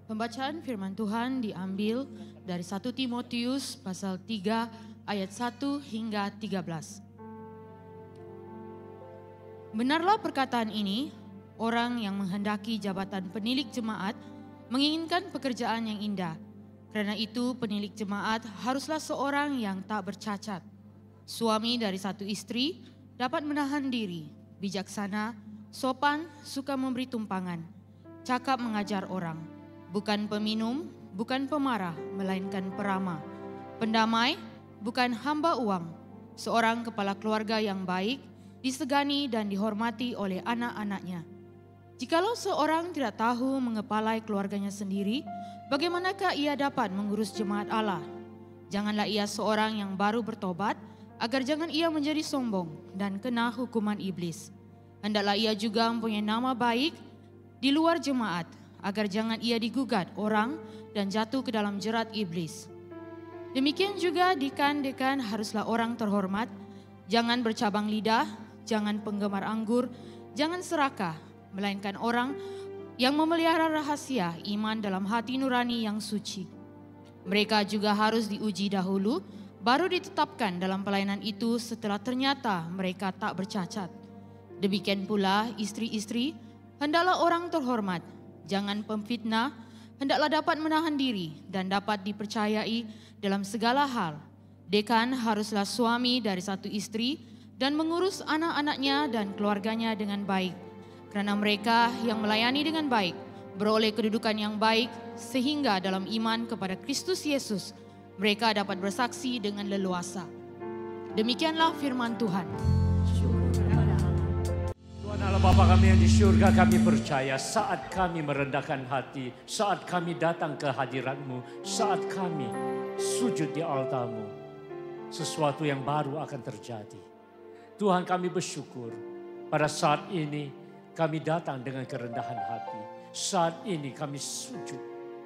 Pembacaan firman Tuhan diambil dari 1 Timotius pasal 3 ayat 1 hingga 13. Benarlah perkataan ini, orang yang menghendaki jabatan penilik jemaat menginginkan pekerjaan yang indah. Karena itu penilik jemaat haruslah seorang yang tak bercacat. Suami dari satu istri dapat menahan diri, bijaksana, sopan, suka memberi tumpangan, cakap mengajar orang, bukan peminum, bukan pemarah, melainkan peramah, pendamai, bukan hamba uang, seorang kepala keluarga yang baik, disegani dan dihormati oleh anak-anaknya. Jikalau seorang tidak tahu mengepalai keluarganya sendiri, bagaimanakah ia dapat mengurus jemaat Allah? Janganlah ia seorang yang baru bertobat, agar jangan ia menjadi sombong dan kena hukuman iblis. Hendaklah ia juga mempunyai nama baik di luar jemaat, agar jangan ia digugat orang dan jatuh ke dalam jerat iblis. Demikian juga dekan-dekan haruslah orang terhormat, jangan bercabang lidah, jangan penggemar anggur, jangan serakah, melainkan orang yang memelihara rahasia iman dalam hati nurani yang suci. Mereka juga harus diuji dahulu, baru ditetapkan dalam pelayanan itu setelah ternyata mereka tak bercacat. Demikian pula istri-istri, hendaklah orang terhormat, jangan pemfitnah, hendaklah dapat menahan diri dan dapat dipercayai dalam segala hal. Dekan haruslah suami dari satu istri dan mengurus anak-anaknya dan keluarganya dengan baik. Karena mereka yang melayani dengan baik beroleh kedudukan yang baik, sehingga dalam iman kepada Kristus Yesus mereka dapat bersaksi dengan leluasa. Demikianlah firman Tuhan. Tuhan Allah Bapa kami yang di surga, kami percaya saat kami merendahkan hati, saat kami datang ke hadirat-Mu, saat kami sujud di altar-Mu, sesuatu yang baru akan terjadi. Tuhan, kami bersyukur pada saat ini kami datang dengan kerendahan hati. Saat ini kami sujud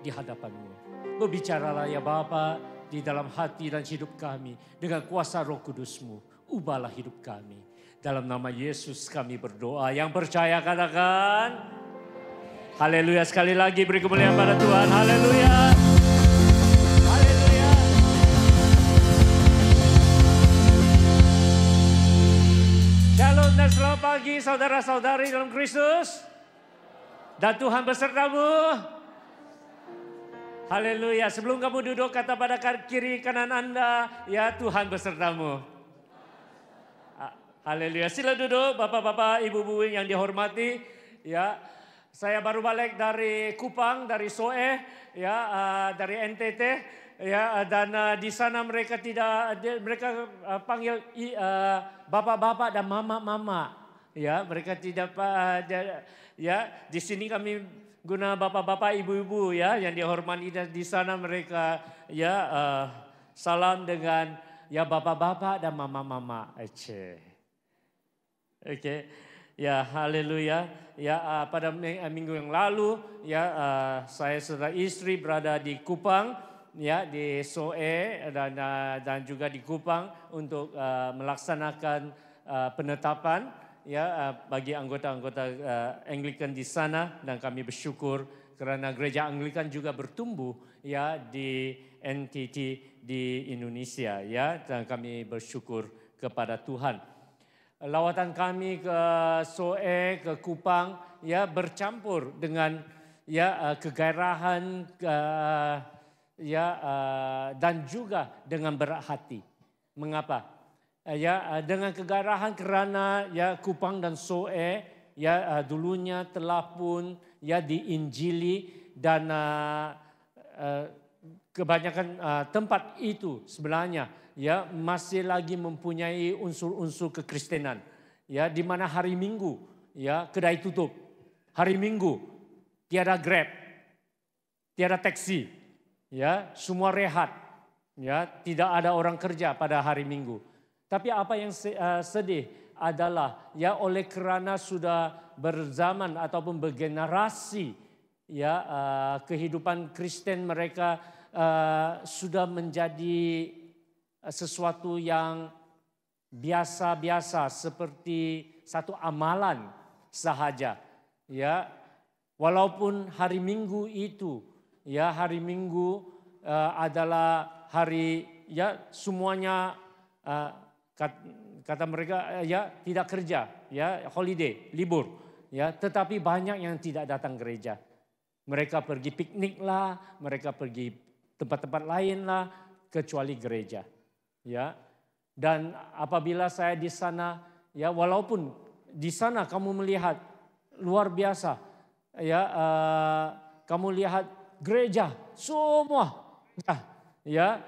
di hadapan-Mu. Berbicaralah ya Bapa di dalam hati dan hidup kami dengan kuasa Roh Kudus-Mu. Ubahlah hidup kami. Dalam nama Yesus kami berdoa. Yang percaya katakan haleluya. Sekali lagi beri kemuliaan pada Tuhan. Haleluya. Haleluya. Shalom dan selamat pagi saudara-saudari dalam Kristus. Dan Tuhan besertamu. Haleluya. Sebelum kamu duduk, kata pada kiri kanan Anda, ya Tuhan besertamu. Haleluya. Sila duduk Bapak-bapak, Ibu-ibu yang dihormati. Ya, saya baru balik dari Kupang, dari Soe, ya, dari NTT, ya, dan di sana mereka panggil bapak-bapak dan mama-mama. Ya, mereka tidak ya, di sini kami guna bapak-bapak, ibu-ibu ya yang dihormati, dan di sana mereka ya salam dengan ya bapak-bapak dan mama-mama. Oke. Ya, haleluya. Ya, pada minggu yang lalu ya saya serta istri berada di Kupang ya, di Soe dan juga di Kupang untuk melaksanakan penetapan ya bagi anggota-anggota Anglikan di sana, dan kami bersyukur karena gereja Anglikan juga bertumbuh ya di NTT di Indonesia ya, dan kami bersyukur kepada Tuhan. Lawatan kami ke Soe, ke Kupang ya bercampur dengan ya kegairahan dan juga dengan berat hati. Mengapa? Ya, dengan kegairahan karena ya Kupang dan Soe ya dulunya telah pun ya diinjili, dan kebanyakan tempat itu sebenarnya ya masih lagi mempunyai unsur-unsur kekristenan. Ya, di mana hari Minggu ya kedai tutup. Hari Minggu tiada Grab, tiada taksi. Ya, semua rehat. Ya, tidak ada orang kerja pada hari Minggu. Tapi apa yang sedih adalah ya oleh kerana sudah berzaman ataupun bergenerasi ya kehidupan Kristen mereka sudah menjadi sesuatu yang biasa-biasa, seperti satu amalan sahaja. Ya, walaupun hari Minggu itu ya hari Minggu adalah hari ya semuanya kata mereka ya tidak kerja, ya holiday, libur, ya. Tetapi banyak yang tidak datang gereja. Mereka pergi piknik lah, mereka pergi tempat-tempat lain lah, kecuali gereja, ya. Dan apabila saya di sana, ya walaupun di sana kamu melihat luar biasa, ya kamu lihat gereja semua, ya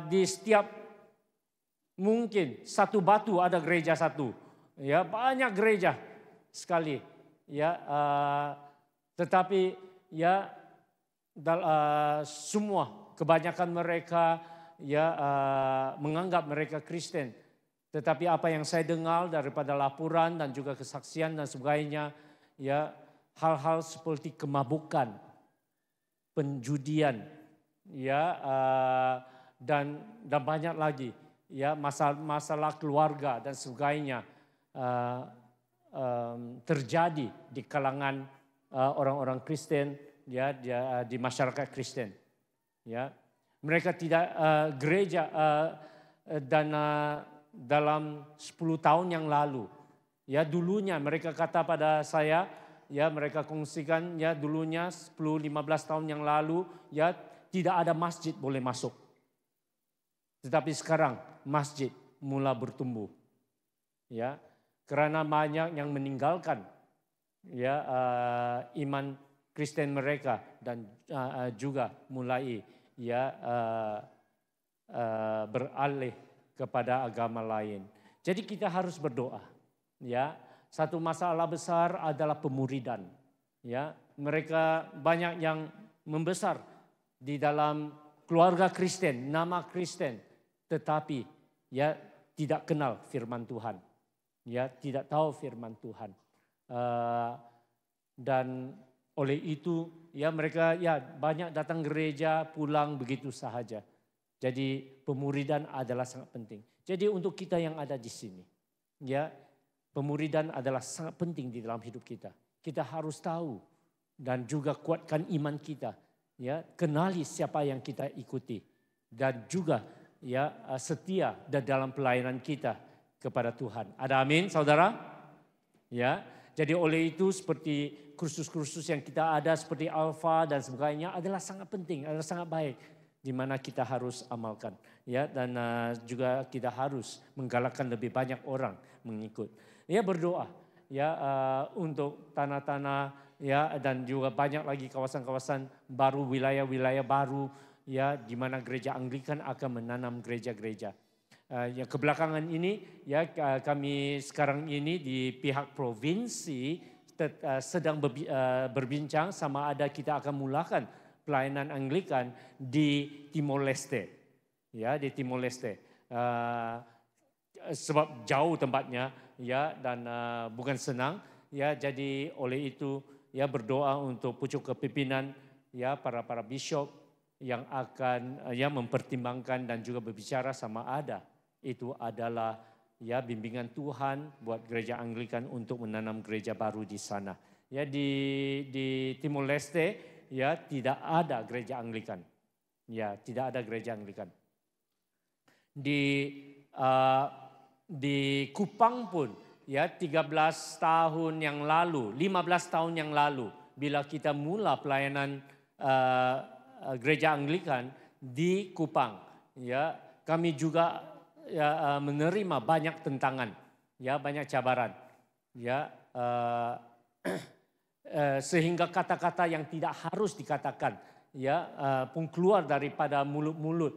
di setiap mungkin satu batu ada gereja satu, ya banyak gereja sekali, ya. Tetapi ya semua kebanyakan mereka ya menganggap mereka Kristen. Tetapi apa yang saya dengar daripada laporan dan juga kesaksian dan sebagainya, ya hal-hal seperti kemabukan, penjudian, ya dan banyak lagi, ya masalah keluarga dan sebagainya terjadi di kalangan orang-orang Kristen, ya di masyarakat Kristen, ya. Mereka tidak gereja dan dalam 10 tahun yang lalu, ya dulunya mereka kata pada saya, ya mereka kongsikan, ya dulunya 10-15 tahun yang lalu, ya tidak ada masjid boleh masuk. Tetapi sekarang masjid mulai bertumbuh, ya karena banyak yang meninggalkan, ya iman Kristen mereka dan juga mulai ya beralih kepada agama lain. Jadi kita harus berdoa, ya. Satu masalah besar adalah pemuridan, ya. Mereka banyak yang membesar di dalam keluarga Kristen, nama Kristen, tetapi ya tidak kenal firman Tuhan, ya tidak tahu firman Tuhan, dan oleh itu ya mereka ya banyak datang gereja pulang begitu sahaja. Jadi pemuridan adalah sangat penting. Jadi untuk kita yang ada di sini, ya pemuridan adalah sangat penting di dalam hidup kita. Kita harus tahu dan juga kuatkan iman kita, ya kenali siapa yang kita ikuti dan juga ya setia dalam pelayanan kita kepada Tuhan. Ada amin, saudara? Ya, jadi oleh itu seperti kursus-kursus yang kita ada seperti Alpha dan sebagainya adalah sangat penting, adalah sangat baik, di mana kita harus amalkan, ya dan juga kita harus menggalakkan lebih banyak orang mengikut. Ya berdoa, ya untuk tanah-tanah, ya dan juga banyak lagi kawasan-kawasan baru, wilayah-wilayah baru, ya di mana gereja Anglikan akan menanam gereja-gereja. Ya kebelakangan ini, ya kami sekarang ini di pihak provinsi sedang berbincang sama ada kita akan mulakan pelayanan Anglikan di Timor Leste, ya di Timor Leste, sebab jauh tempatnya, ya dan bukan senang, ya jadi oleh itu ya berdoa untuk pucuk kepimpinan, ya para bishop yang akan ya mempertimbangkan dan juga berbicara sama ada itu adalah ya bimbingan Tuhan buat gereja Anglikan untuk menanam gereja baru di sana. Ya di Timor Leste ya tidak ada gereja Anglikan. Ya, tidak ada gereja Anglikan. Di Kupang pun ya 13 tahun yang lalu, 15 tahun yang lalu bila kita mula pelayanan gereja Anglikan di Kupang, ya kami juga ya menerima banyak tentangan, ya banyak cabaran, ya sehingga kata-kata yang tidak harus dikatakan, ya pun keluar daripada mulut-mulut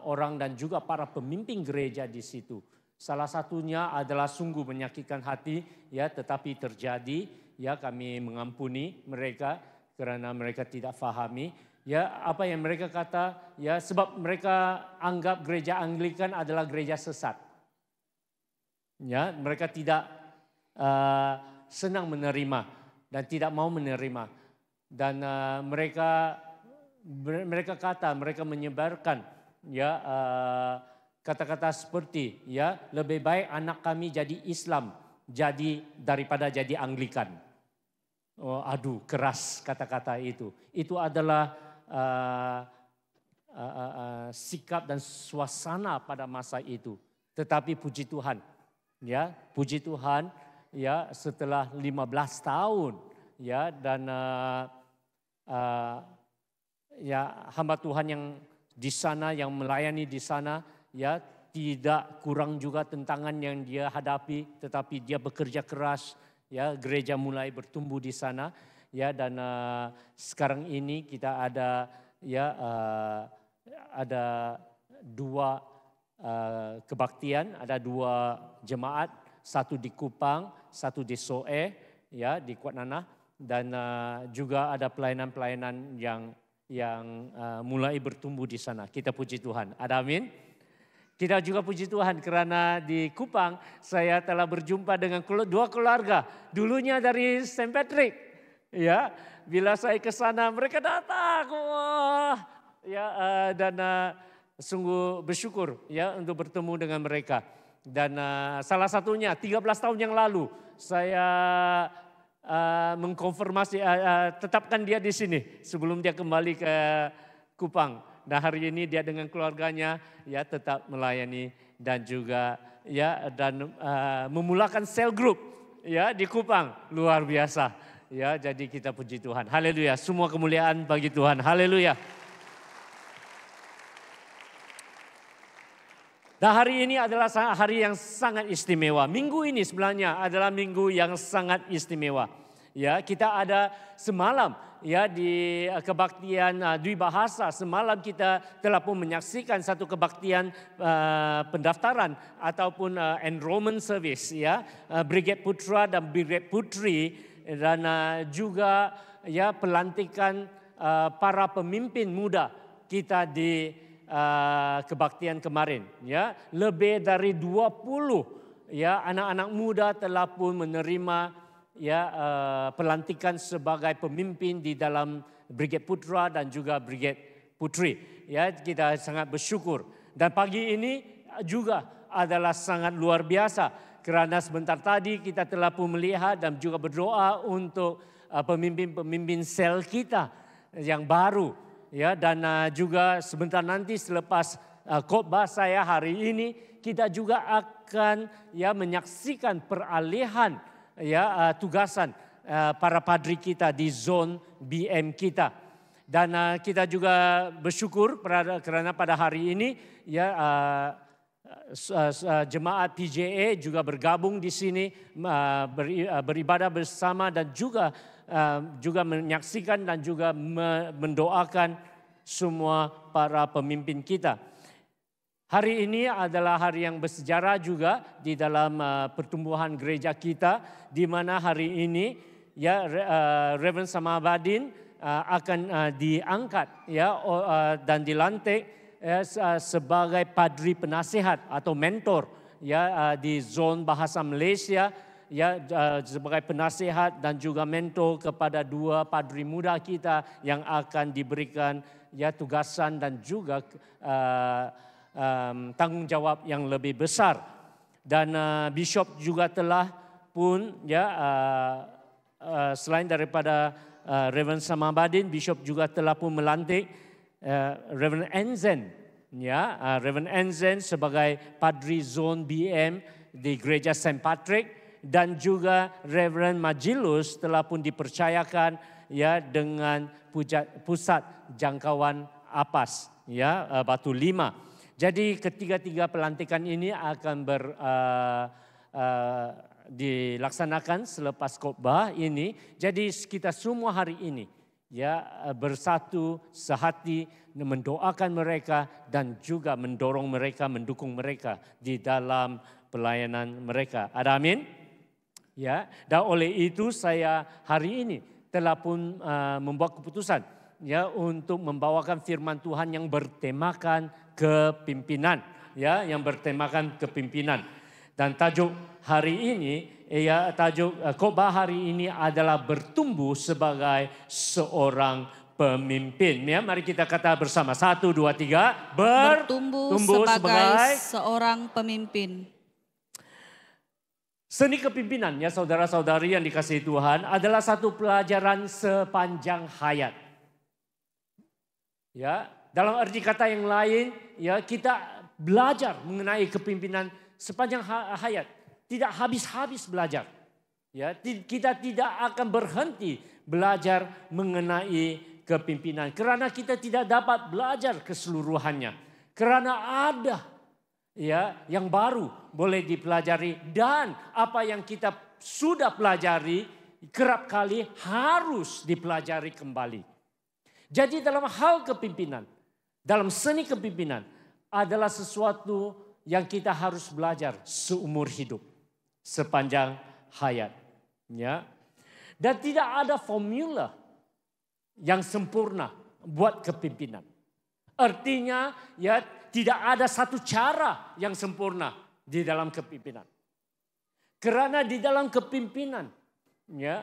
orang dan juga para pemimpin gereja di situ. Salah satunya adalah sungguh menyakitkan hati, ya tetapi terjadi, ya kami mengampuni mereka karena mereka tidak fahami. Ya apa yang mereka kata, ya sebab mereka anggap gereja Anglikan adalah gereja sesat. Ya mereka tidak senang menerima dan tidak mau menerima. Dan mereka kata, mereka menyebarkan ya kata-kata seperti ya lebih baik anak kami jadi Islam daripada jadi Anglikan. adu keras kata-kata itu. Itu adalah sikap dan suasana pada masa itu. Tetapi puji Tuhan, ya, puji Tuhan, ya, setelah 15 tahun, ya, dan ya, hamba Tuhan yang di sana, yang melayani di sana, ya, tidak kurang juga tantangan yang dia hadapi, tetapi dia bekerja keras, ya, gereja mulai bertumbuh di sana, ya, dan sekarang ini kita ada, ya, ada 2 kebaktian, ada 2 jemaat, satu di Kupang, satu di Soe, ya, di Kuat Nanah, dan juga ada pelayanan-pelayanan yang mulai bertumbuh di sana. Kita puji Tuhan. Ada amin. Kita juga puji Tuhan karena di Kupang saya telah berjumpa dengan 2 keluarga. Dulunya dari St. Patrick, ya. Bila saya ke sana mereka datang, wah, ya, dan sungguh bersyukur, ya, untuk bertemu dengan mereka. Dan salah satunya 13 tahun yang lalu saya mengkonfirmasi, tetapkan dia di sini sebelum dia kembali ke Kupang. Nah, hari ini dia dengan keluarganya, ya, tetap melayani dan juga, ya, dan memulakan sel group, ya, di Kupang. Luar biasa, ya. Jadi kita puji Tuhan. Haleluya. Semua kemuliaan bagi Tuhan. Haleluya. Dan hari ini adalah hari yang sangat istimewa. Minggu ini sebenarnya adalah minggu yang sangat istimewa. Ya, kita ada semalam, ya, di kebaktian Dwi Bahasa. Semalam kita telah pun menyaksikan satu kebaktian pendaftaran ataupun enrollment service, ya, Brigade Putra dan Brigade Putri, dan juga, ya, pelantikan para pemimpin muda kita di kebaktian kemarin, ya. Lebih dari 20, ya, anak-anak muda telah pun menerima, ya, pelantikan sebagai pemimpin di dalam Brigade Putra dan juga Brigade Putri. Ya, kita sangat bersyukur. Dan pagi ini juga adalah sangat luar biasa karena sebentar tadi kita telah pun melihat dan juga berdoa untuk pemimpin-pemimpin sel kita yang baru. Ya, dan juga sebentar nanti selepas khotbah saya hari ini kita juga akan, ya, menyaksikan peralihan, ya, tugasan para padri kita di zon BM kita. Dan kita juga bersyukur karena pada hari ini, ya, jemaat PJA juga bergabung di sini, beribadah bersama dan juga menyaksikan dan juga mendoakan semua para pemimpin kita. Hari ini adalah hari yang bersejarah juga di dalam pertumbuhan gereja kita, di mana hari ini, ya, Reverend Samabadin akan diangkat, ya, dan dilantik, ya, sebagai padri penasihat atau mentor, ya, di zon bahasa Malaysia, ya, sebagai penasihat dan juga mentor kepada 2 padri muda kita yang akan diberikan, ya, tugasan dan juga tanggung jawab yang lebih besar. Dan Bishop juga telah pun, ya, selain daripada Reverend Samabadin, Bishop juga telah pun melantik Reverend Enzen, ya, Reverend Enzen sebagai padri zon BM di gereja St. Patrick. Dan juga Reverend Majilus telah pun dipercayakan, ya, dengan pusat jangkauan APAS, ya, Batu Lima. Jadi ketiga-tiga pelantikan ini akan dilaksanakan selepas khotbah ini. Jadi kita semua hari ini, ya, bersatu sehati mendoakan mereka dan juga mendorong mereka, mendukung mereka di dalam pelayanan mereka. Ada amin? Ya, dan oleh itu saya hari ini telah pun membuat keputusan, ya, untuk membawakan firman Tuhan yang bertemakan kepimpinan, ya, yang bertemakan kepimpinan. Dan tajuk hari ini, ya, tajuk khotbah hari ini adalah bertumbuh sebagai seorang pemimpin. Ya, mari kita kata bersama 1, 2, 3, bertumbuh sebagai seorang pemimpin. Seni kepimpinan ya saudara-saudari yang dikasihi Tuhan adalah satu pelajaran sepanjang hayat. Ya, dalam arti kata yang lain, ya kita belajar mengenai kepimpinan sepanjang hayat. Tidak habis-habis belajar. Ya, kita tidak akan berhenti belajar mengenai kepimpinan. Karena kita tidak dapat belajar keseluruhannya. Karena ada ya yang baru boleh dipelajari. Dan apa yang kita sudah pelajari kerap kali harus dipelajari kembali. Jadi dalam hal kepimpinan, dalam seni kepimpinan adalah sesuatu yang kita harus belajar seumur hidup, sepanjang hayat. Ya. Dan tidak ada formula yang sempurna buat kepimpinan. Artinya ya tidak ada satu cara yang sempurna di dalam kepimpinan. Karena di dalam kepimpinan ya,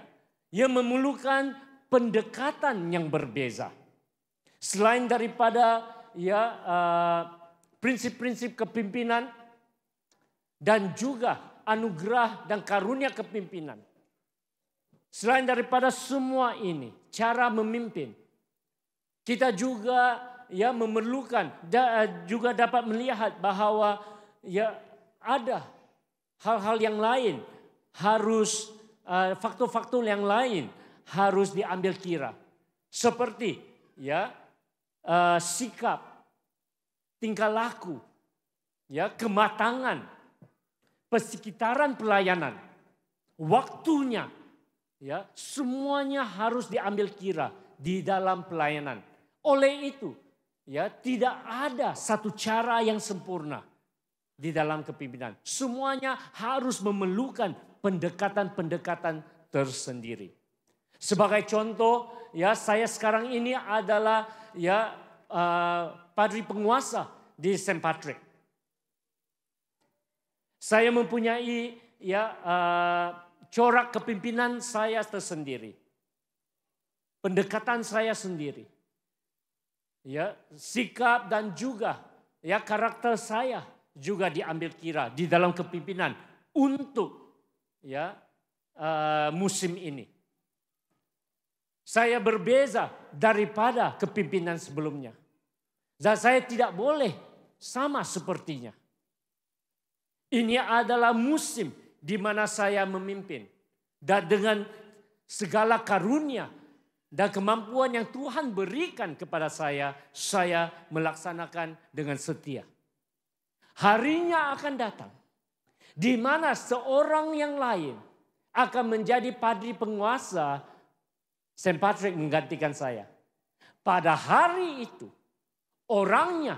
ia memerlukan pendekatan yang berbeza. Selain daripada ya prinsip-prinsip kepimpinan dan juga anugerah dan karunia kepimpinan. Selain daripada semua ini, cara memimpin, kita juga ya memerlukan juga dapat melihat bahwa ya ada hal-hal yang lain harus faktor-faktor yang lain harus diambil kira. Seperti ya sikap, tingkah laku, ya kematangan, persekitaran pelayanan, waktunya, ya semuanya harus diambil kira di dalam pelayanan. Oleh itu, ya tidak ada satu cara yang sempurna di dalam kepimpinan. Semuanya harus memerlukan pendekatan-pendekatan tersendiri. Sebagai contoh, ya saya sekarang ini adalah ya padri penguasa di St. Patrick. Saya mempunyai ya corak kepimpinan saya tersendiri. Pendekatan saya sendiri. Ya, sikap dan juga ya karakter saya juga diambil kira di dalam kepimpinan untuk ya musim ini. Saya berbeza daripada kepimpinan sebelumnya. Dan saya tidak boleh sama sepertinya. Ini adalah musim di mana saya memimpin. Dan dengan segala karunia dan kemampuan yang Tuhan berikan kepada saya melaksanakan dengan setia. Harinya akan datang di mana seorang yang lain akan menjadi padri penguasa St. Patrick menggantikan saya. Pada hari itu orangnya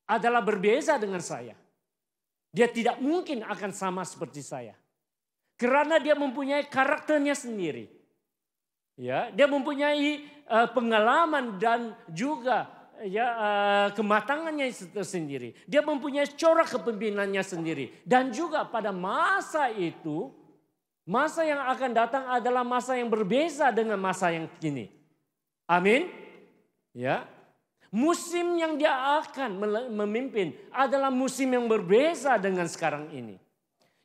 adalah berbeza dengan saya. Dia tidak mungkin akan sama seperti saya. Karena dia mempunyai karakternya sendiri. Ya, dia mempunyai pengalaman dan juga ya kematangannya sendiri. Dia mempunyai corak kepemimpinannya sendiri. Dan juga pada masa itu, masa yang akan datang adalah masa yang berbeza dengan masa yang kini. Amin. Ya. Musim yang dia akan memimpin adalah musim yang berbeza dengan sekarang ini.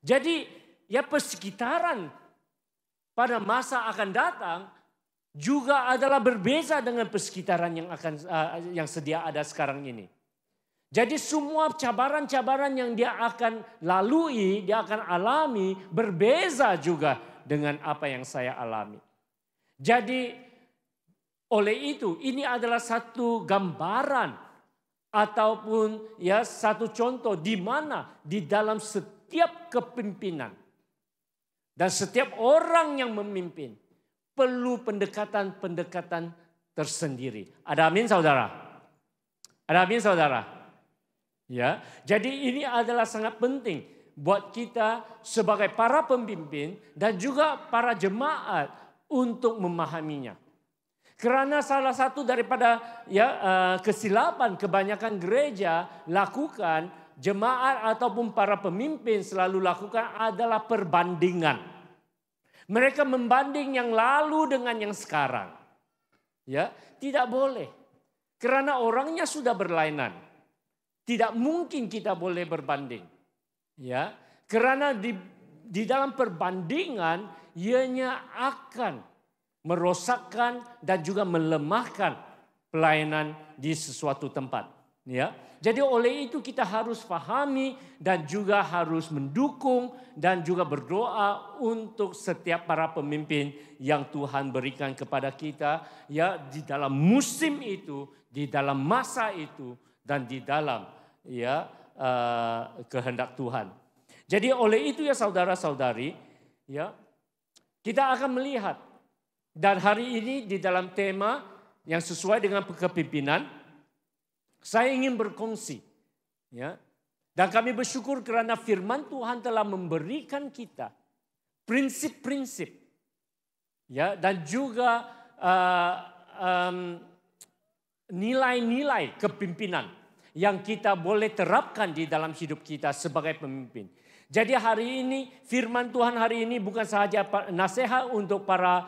Jadi ya persekitaran pada masa akan datang juga adalah berbeza dengan persekitaran yang sedia ada sekarang ini. Jadi semua cabaran-cabaran yang dia akan lalui, dia akan alami berbeza juga dengan apa yang saya alami. Jadi oleh itu ini adalah satu gambaran ataupun ya satu contoh di mana di dalam setiap kepimpinan dan setiap orang yang memimpin perlu pendekatan-pendekatan tersendiri. Ada amin saudara? Ada amin saudara? Ya, jadi ini adalah sangat penting buat kita sebagai para pemimpin dan juga para jemaat untuk memahaminya. Karena salah satu daripada kesilapan kebanyakan gereja lakukan, jemaat ataupun para pemimpin selalu lakukan adalah perbandingan. Mereka membanding yang lalu dengan yang sekarang. Ya, tidak boleh. Karena orangnya sudah berlainan. Tidak mungkin kita boleh berbanding. Ya, karena di di dalam perbandingan ianya akan merosakkan dan juga melemahkan pelayanan di sesuatu tempat. Ya, jadi oleh itu kita harus pahami dan juga harus mendukung dan juga berdoa untuk setiap para pemimpin yang Tuhan berikan kepada kita, ya, di dalam musim itu, di dalam masa itu, dan di dalam kehendak Tuhan. Jadi oleh itu ya saudara-saudari, ya, kita akan melihat, dan hari ini di dalam tema yang sesuai dengan kepimpinan, saya ingin berkongsi, ya, dan kami bersyukur karena firman Tuhan telah memberikan kita prinsip-prinsip, ya, dan juga nilai-nilai kepimpinan yang kita boleh terapkan di dalam hidup kita sebagai pemimpin. Jadi hari ini firman Tuhan hari ini bukan sahaja nasihat untuk para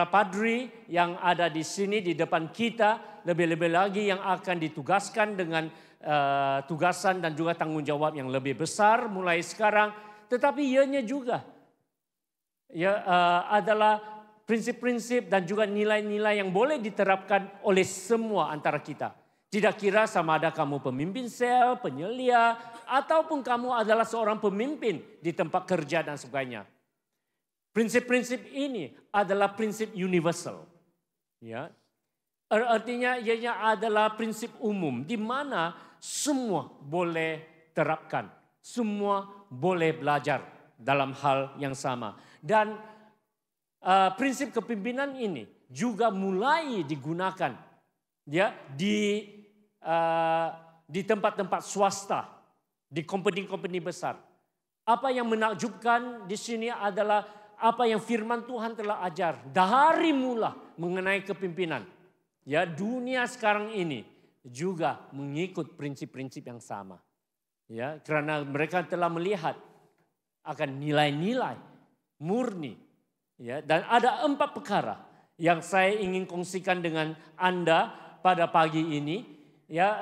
padri yang ada di sini di depan kita, lebih-lebih lagi yang akan ditugaskan dengan tugasan dan juga tanggung jawab yang lebih besar mulai sekarang. Tetapi ianya juga adalah prinsip-prinsip dan juga nilai-nilai yang boleh diterapkan oleh semua antara kita. Tidak kira sama ada kamu pemimpin sel, penyelia, ataupun kamu adalah seorang pemimpin di tempat kerja dan sebagainya. Prinsip-prinsip ini adalah prinsip universal. Ya. Artinya ianya adalah prinsip umum di mana semua boleh terapkan. Semua boleh belajar dalam hal yang sama. Dan prinsip kepimpinan ini juga mulai digunakan, ya, di tempat-tempat swasta, di company-company besar. Apa yang menakjubkan di sini adalah apa yang firman Tuhan telah ajar dari mula mengenai kepimpinan. Ya, dunia sekarang ini juga mengikut prinsip-prinsip yang sama. Ya, karena mereka telah melihat akan nilai-nilai murni. Ya, dan ada 4 perkara yang saya ingin kongsikan dengan Anda pada pagi ini. Ya,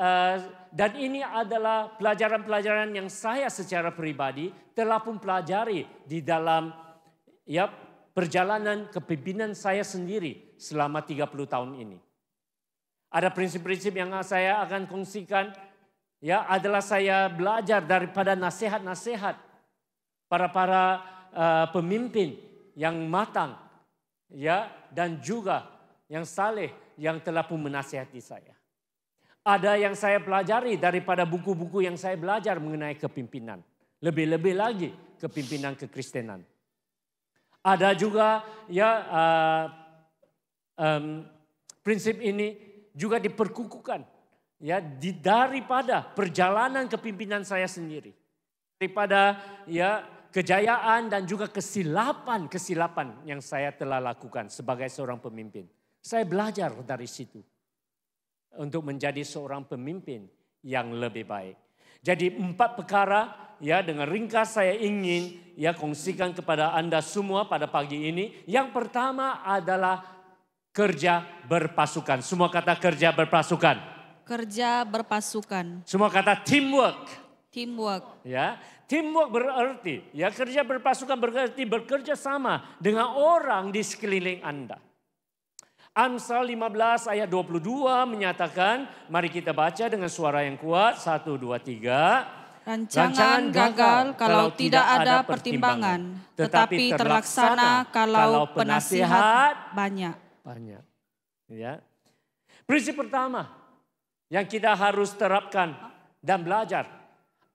dan ini adalah pelajaran-pelajaran yang saya secara pribadi telah pun pelajari di dalam perjalanan kepimpinan saya sendiri selama 30 tahun ini. Ada prinsip-prinsip yang saya akan kongsikan, ya, adalah saya belajar daripada nasihat-nasihat para pemimpin yang matang, ya, dan juga yang saleh yang telah pun menasihati saya. Ada yang saya pelajari daripada buku-buku yang saya belajar mengenai kepimpinan. Lebih-lebih lagi kepimpinan kekristenan. Ada juga prinsip ini juga diperkukuhkan, ya, daripada perjalanan kepimpinan saya sendiri. Daripada kejayaan dan juga kesilapan yang saya telah lakukan sebagai seorang pemimpin. Saya belajar dari situ untuk menjadi seorang pemimpin yang lebih baik. Jadi 4 perkara, ya, dengan ringkas saya ingin kongsikan kepada Anda semua pada pagi ini. Yang pertama adalah kerja berpasukan. Semua kata kerja berpasukan. Kerja berpasukan. Semua kata teamwork. Teamwork. Ya, teamwork berarti, ya, kerja berpasukan berarti bekerja sama dengan orang di sekeliling Anda. Amsal 15 ayat 22 menyatakan, mari kita baca dengan suara yang kuat. 1, 2, 3. Rancangan gagal kalau tidak ada pertimbangan, tetapi terlaksana kalau penasihat banyak. Ya. Prinsip pertama yang kita harus terapkan dan belajar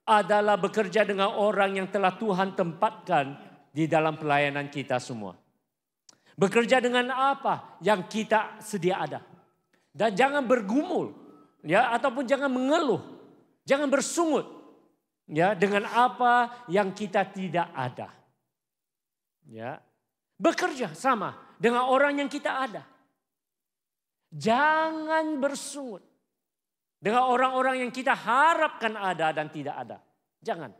adalah bekerja dengan orang yang telah Tuhan tempatkan di dalam pelayanan kita semua. Bekerja dengan apa yang kita sedia ada. Dan jangan bergumul, ya, ataupun jangan mengeluh, jangan bersungut, ya, dengan apa yang kita tidak ada. Ya. Bekerja sama dengan orang yang kita ada. Jangan bersungut dengan orang-orang yang kita harapkan ada dan tidak ada. Jangan.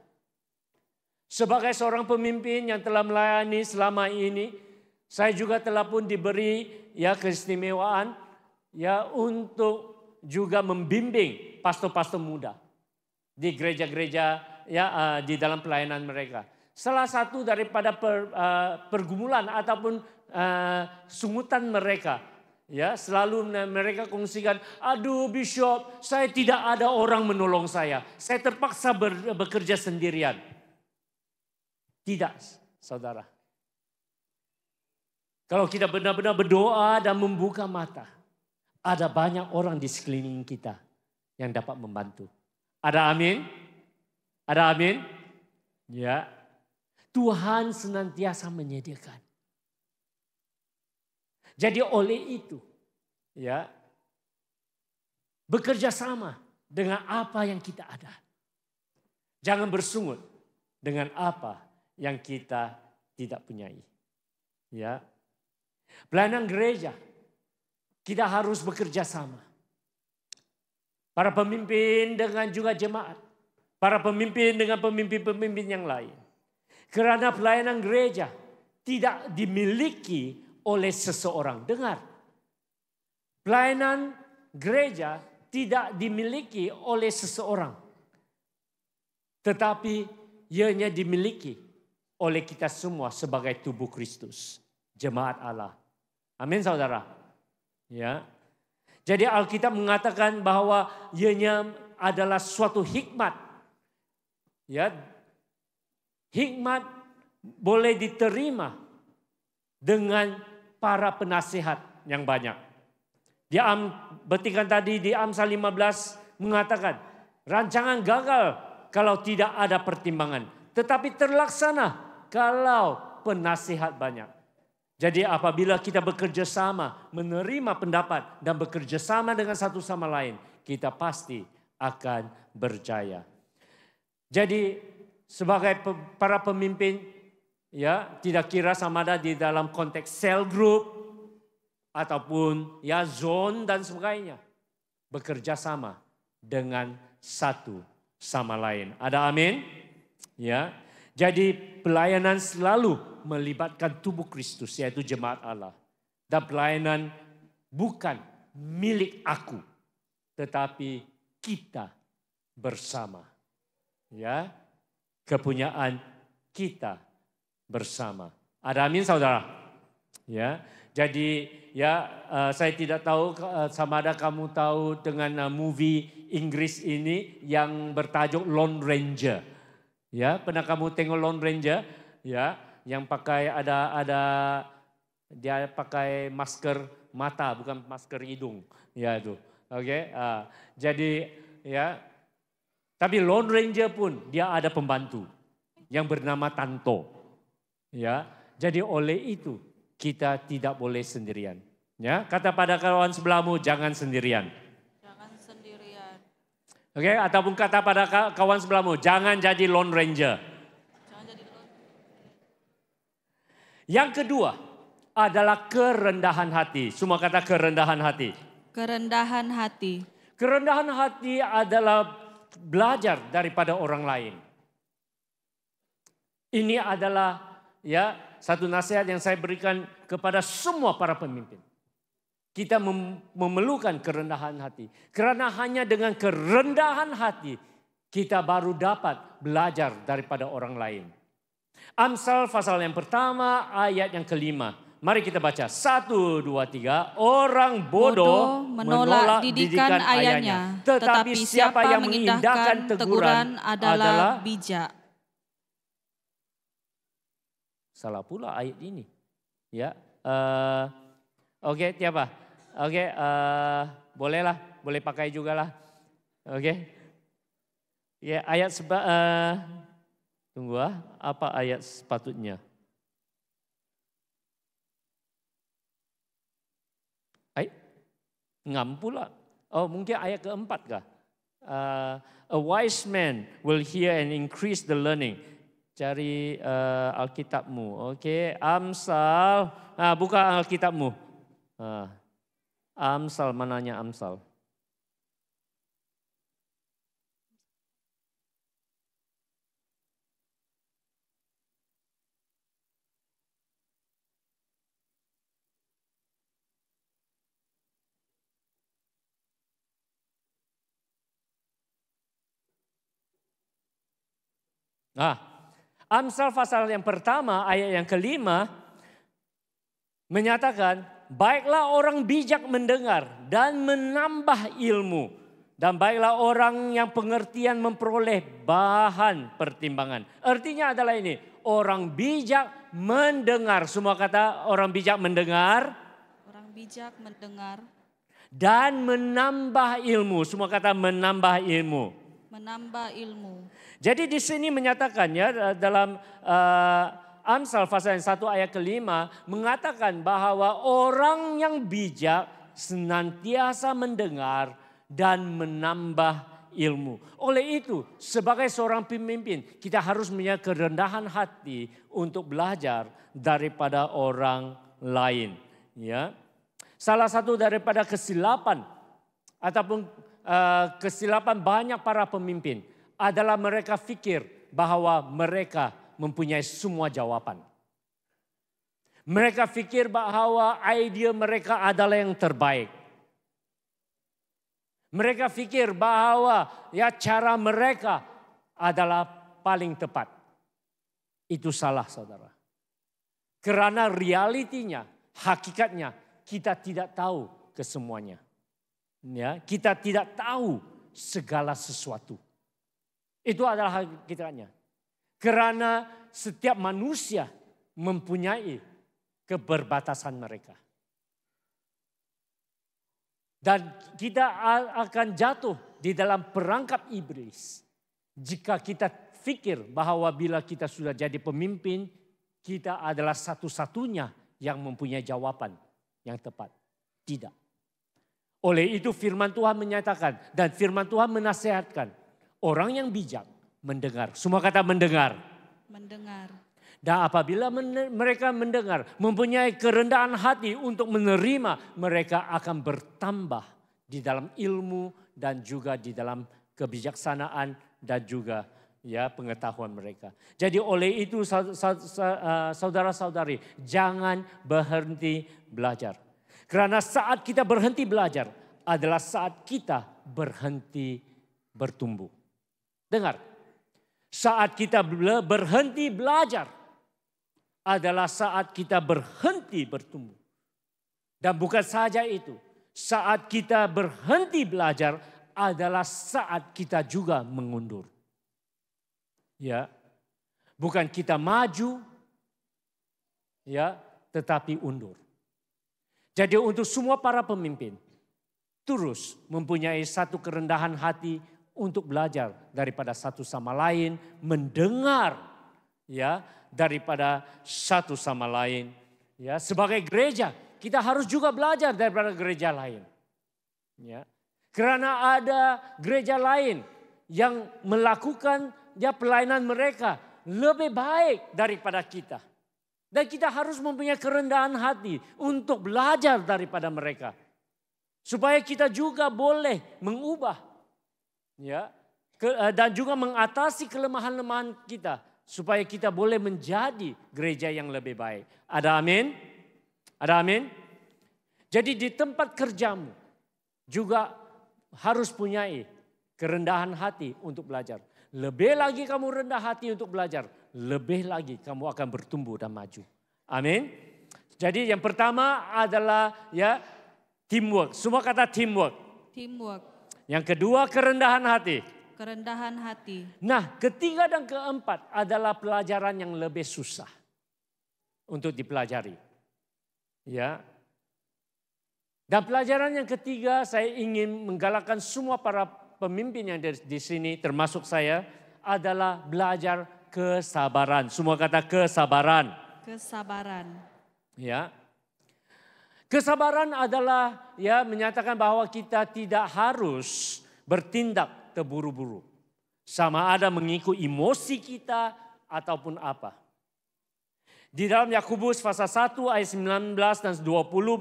Sebagai seorang pemimpin yang telah melayani selama ini, saya juga telah pun diberi keistimewaan untuk juga membimbing pastor-pastor muda di gereja-gereja di dalam pelayanan mereka. Salah satu daripada pergumulan ataupun sungutan mereka, ya, selalu mereka kongsikan, aduh Bishop, saya tidak ada orang menolong saya terpaksa bekerja sendirian. Tidak, saudara. Kalau kita benar-benar berdoa dan membuka mata, ada banyak orang di sekeliling kita yang dapat membantu. Ada amin? Ada amin? Ya. Tuhan senantiasa menyediakan. Jadi oleh itu, ya, bekerja sama dengan apa yang kita ada. Jangan bersungut dengan apa yang kita tidak punyai. Ya. Pelayanan gereja, kita harus bekerja sama. Para pemimpin dengan juga jemaat. Para pemimpin dengan pemimpin-pemimpin yang lain. Karena pelayanan gereja tidak dimiliki oleh seseorang. Dengar. Pelayanan gereja tidak dimiliki oleh seseorang. Tetapi ianya dimiliki oleh kita semua sebagai tubuh Kristus. Jemaat Allah. Amin saudara. Ya. Jadi Alkitab mengatakan bahwa ianya adalah suatu hikmat. Ya. Hikmat boleh diterima dengan para penasihat yang banyak. Betikan tadi di Amsal 15 mengatakan, rancangan gagal kalau tidak ada pertimbangan, tetapi terlaksana kalau penasihat banyak. Jadi apabila kita bekerja sama, menerima pendapat dan bekerja sama dengan satu sama lain, kita pasti akan berjaya. Jadi sebagai para pemimpin, ya, tidak kira sama ada di dalam konteks cell group ataupun ya zone dan sebagainya, bekerja sama dengan satu sama lain. Ada amin? Ya. Jadi pelayanan selalu melibatkan tubuh Kristus, yaitu jemaat Allah. Dan pelayanan bukan milik aku, tetapi kita bersama. Ya, kepunyaan kita bersama. Ada amin saudara? Ya, jadi ya saya tidak tahu sama ada kamu tahu dengan movie Inggris ini yang bertajuk Lone Ranger. Ya, pernah kamu tengok Lone Ranger? Ya, yang pakai dia pakai masker mata bukan masker hidung. Ya itu. Oke. Jadi ya, tapi Lone Ranger pun dia ada pembantu yang bernama Tanto. Ya, jadi oleh itu kita tidak boleh sendirian. Ya, kata pada kawan sebelahmu jangan sendirian. Oke, ataupun kata pada kawan sebelahmu, jangan jadi Lone Ranger. Yang kedua adalah kerendahan hati. Semua kata kerendahan hati. Kerendahan hati. Kerendahan hati adalah belajar daripada orang lain. Ini adalah ya satu nasihat yang saya berikan kepada semua para pemimpin. Kita memerlukan kerendahan hati. Karena hanya dengan kerendahan hati kita baru dapat belajar daripada orang lain. Amsal pasal yang pertama ayat yang kelima. Mari kita baca. 1, 2, 3. Orang bodoh menolak didikan ayahnya. Tetapi siapa yang mengindahkan teguran adalah bijak. Salah pula ayat ini. Ya. Oke, tiapa. Oke, bolehlah, boleh pakai juga lah. Oke. Ya, ayat tunggu apa ayat sepatutnya? Ngam pula. Oh, mungkin ayat keempat kah? A wise man will hear and increase the learning. Cari Alkitabmu. Oke, Amsal. Buka Alkitabmu. Amsal, mananya Amsal? Amsal pasal yang pertama ayat yang kelima menyatakan, baiklah orang bijak mendengar dan menambah ilmu. Dan baiklah orang yang pengertian memperoleh bahan pertimbangan. Artinya adalah ini, orang bijak mendengar. Semua kata orang bijak mendengar. Orang bijak mendengar. Dan menambah ilmu. Semua kata menambah ilmu. Menambah ilmu. Jadi di sini menyatakan ya dalam Amsal pasal 1 ayat kelima mengatakan bahwa orang yang bijak senantiasa mendengar dan menambah ilmu. Oleh itu sebagai seorang pemimpin kita harus punya kerendahan hati untuk belajar daripada orang lain. Ya, salah satu daripada kesilapan ataupun kesilapan banyak para pemimpin adalah mereka fikir bahwa mereka mempunyai semua jawaban. Mereka fikir bahwa ide mereka adalah yang terbaik. Mereka fikir bahwa ya cara mereka adalah paling tepat. Itu salah, saudara. Karena realitinya, hakikatnya kita tidak tahu kesemuanya. Ya, kita tidak tahu segala sesuatu. Itu adalah hakikatnya. Karena setiap manusia mempunyai keberbatasan mereka. Dan kita akan jatuh di dalam perangkap iblis. Jika kita fikir bahwa bila kita sudah jadi pemimpin, kita adalah satu-satunya yang mempunyai jawaban yang tepat. Tidak. Oleh itu firman Tuhan menyatakan dan firman Tuhan menasihatkan. Orang yang bijak mendengar. Semua kata mendengar. Mendengar. Dan apabila mereka mendengar, mempunyai kerendahan hati untuk menerima, mereka akan bertambah di dalam ilmu dan juga di dalam kebijaksanaan dan juga ya pengetahuan mereka. Jadi oleh itu saudara-saudari, jangan berhenti belajar. Karena saat kita berhenti belajar adalah saat kita berhenti bertumbuh. Dengar, saat kita berhenti belajar adalah saat kita berhenti bertumbuh. Dan bukan saja itu, saat kita berhenti belajar adalah saat kita juga mengundur. Ya, bukan kita maju, ya, tetapi undur. Jadi untuk semua para pemimpin, terus mempunyai satu kerendahan hati untuk belajar daripada satu sama lain, mendengar, ya, daripada satu sama lain. Ya, sebagai gereja kita harus juga belajar daripada gereja lain. Ya, karena ada gereja lain yang melakukan ya pelayanan mereka lebih baik daripada kita. Dan kita harus mempunyai kerendahan hati untuk belajar daripada mereka. Supaya kita juga boleh mengubah, ya, dan juga mengatasi kelemahan-kelemahan kita. Supaya kita boleh menjadi gereja yang lebih baik. Ada amin? Ada amin? Jadi di tempat kerjamu juga harus punyai kerendahan hati untuk belajar. Lebih lagi kamu rendah hati untuk belajar, lebih lagi kamu akan bertumbuh dan maju. Amin? Jadi yang pertama adalah ya teamwork. Semua kata teamwork. Teamwork. Yang kedua kerendahan hati. Kerendahan hati. Nah, ketiga dan keempat adalah pelajaran yang lebih susah untuk dipelajari. Ya. Dan pelajaran yang ketiga saya ingin menggalakkan semua para pemimpin yang di sini termasuk saya adalah belajar kesabaran. Semua kata kesabaran. Kesabaran. Ya. Kesabaran adalah ya menyatakan bahwa kita tidak harus bertindak terburu-buru. Sama ada mengikut emosi kita ataupun apa. Di dalam Yakobus pasal 1 ayat 19 dan 20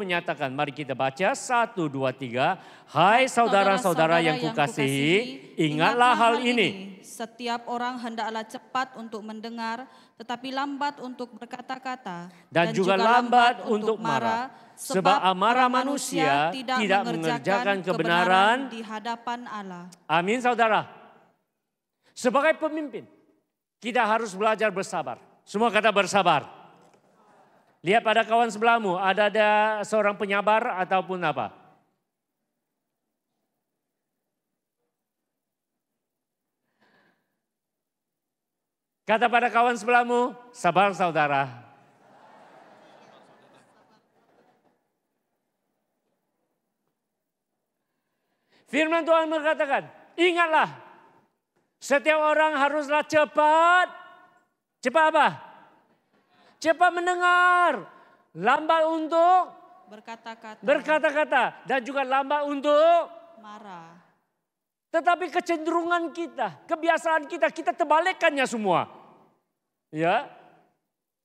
menyatakan, mari kita baca 1, 2, 3. Hai saudara-saudara yang kukasihi, ingatlah hal ini. Setiap orang hendaklah cepat untuk mendengar, tetapi lambat untuk berkata-kata. Dan juga lambat untuk marah. Sebab amarah manusia tidak mengerjakan kebenaran di hadapan Allah. Amin saudara. Sebagai pemimpin, kita harus belajar bersabar. Semua kata bersabar. Lihat pada kawan sebelahmu, ada seorang penyabar ataupun apa? Kata pada kawan sebelahmu, sabar saudara. Firman Tuhan mengatakan, ingatlah, setiap orang haruslah cepat. Cepat apa? Cepat mendengar, lambat untuk berkata-kata, dan juga lambat untuk marah. Tetapi kecenderungan kita, kebiasaan kita terbalikkannya semua. Ya,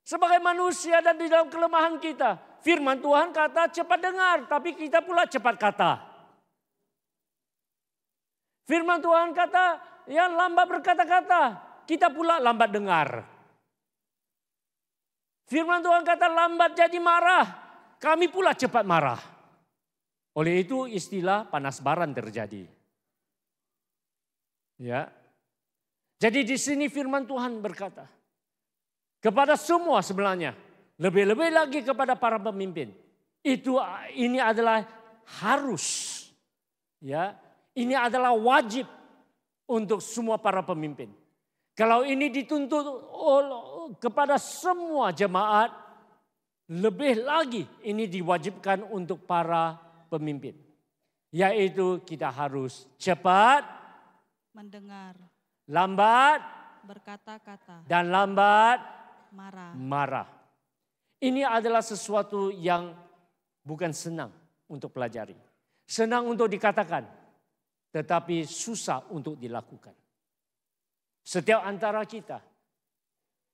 sebagai manusia dan di dalam kelemahan kita, firman Tuhan kata cepat dengar, tapi kita pula cepat kata. Firman Tuhan kata ya lambat berkata-kata, kita pula lambat dengar. Firman Tuhan kata lambat jadi marah, kami pula cepat marah. Oleh itu istilah panas baran terjadi. Ya. Jadi di sini firman Tuhan berkata kepada semua sebenarnya, lebih-lebih lagi kepada para pemimpin. Ini adalah harus, ya. Ini adalah wajib untuk semua para pemimpin. Kalau ini dituntut kepada semua jemaat, lebih lagi ini diwajibkan untuk para pemimpin. Yaitu kita harus cepat mendengar, lambat berkata-kata, dan lambat marah. Ini adalah sesuatu yang bukan senang untuk pelajari. Senang untuk dikatakan, tetapi susah untuk dilakukan. Setiap antara kita